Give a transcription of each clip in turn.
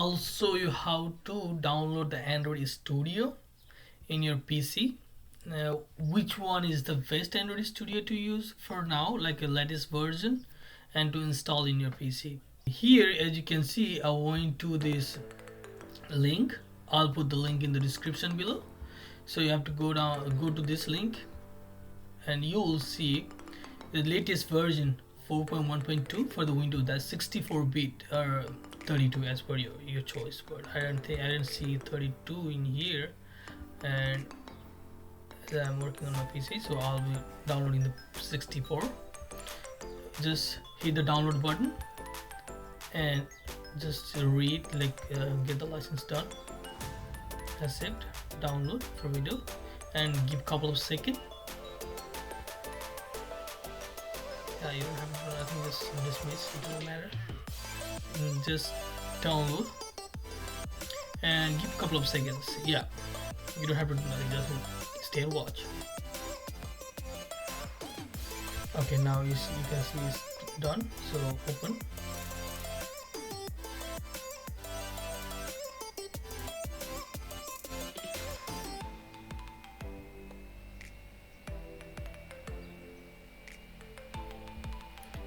I'll show you how to download the Android Studio in your PC. Now, which one is the best Android Studio to use for now, like a latest version, and to install in your PC. Here, as you can see, I went to this link. I'll put the link in the description below. So you have to go to this link, and you'll see the latest version 4.1.2 for the Windows. That's 64-bit or 32 as per your choice. But I didn't see 32 in here, and I'm working on my PC, so I'll be downloading the 64. Just hit the download button and just read, get the license done, accept, download for Windows, and give a couple of seconds. Yeah, you don't have to do nothing, just dismiss, it doesn't matter. And just download and give a couple of seconds. Yeah, you don't have to do nothing, just stay and watch. Okay, now you can see it's done, so open.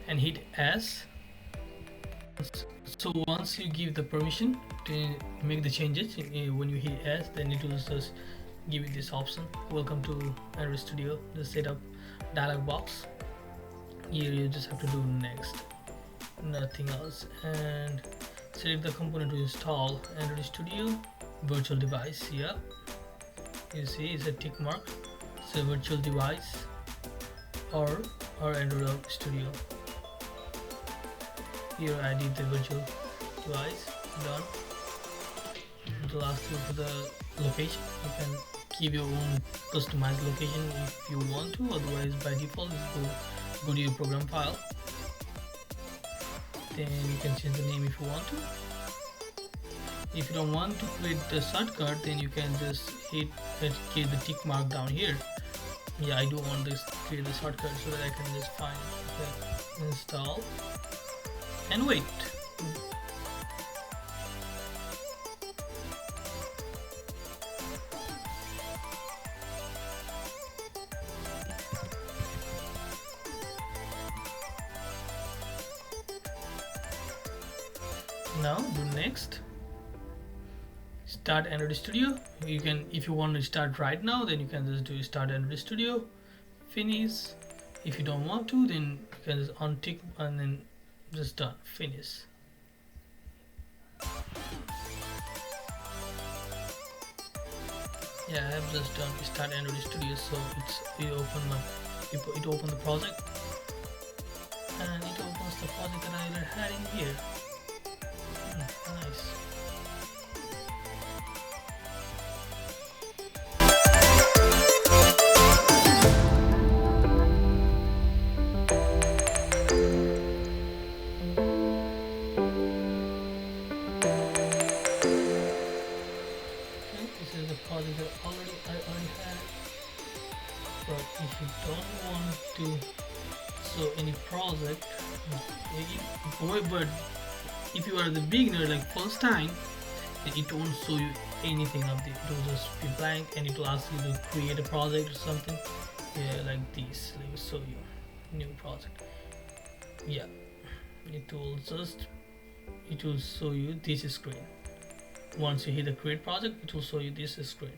And hit S. So once you give the permission to make the changes, when you hit S, then it will just give you this option, welcome to Android Studio, the setup dialog box. Here you just have to do next, nothing else, and select the component to install Android Studio virtual device. Yeah, you see it's a tick mark, it's a virtual device or Android Studio. Here I did the virtual device, done. The last one for the location, you can keep your own customized location if you want to, otherwise by default go to your program file, then you can change the name if you want to. If you don't want to create the shortcut, then you can just hit the tick mark down here. Yeah, I do want this to create the shortcut so that I can just find it, install and wait. Now do next, start Android Studio. You can, if you want to start right now, then you can just do start Android Studio, finish. If you don't want to, then you can just untick and then just done, finish. Yeah, I have just done start Android Studio, so it open the project, and it opens the project that I had in here. Nice. This is the project that I already had. But if you don't want to show any project, but if you are the beginner, like first time, it won't show you anything of it. It will just be blank, and it will ask you to create a project or something. Yeah, like this. Let me show you new project. Yeah, it will show you this screen. Once you hit the create project, it will show you this screen.